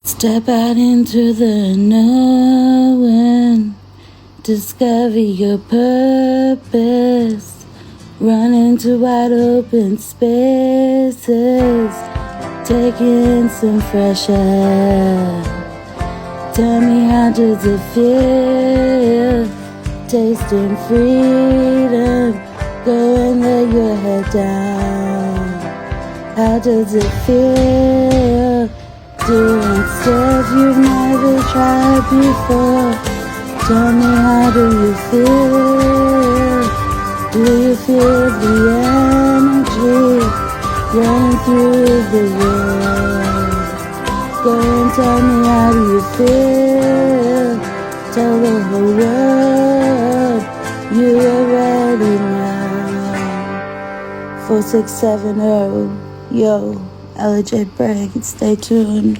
Step out into the unknown, discover your purpose, run into wide open spaces, take in some fresh air. Tell me, how does it feel, tasting freedom, go and let your head down? How does it feel, doing stuff you've never tried before? Tell me, how do you feel? Do you feel the energy running through the world? Go and tell me, how do you feel? Tell the whole world you are ready now. 4670, yo, LJ Bragg, stay tuned.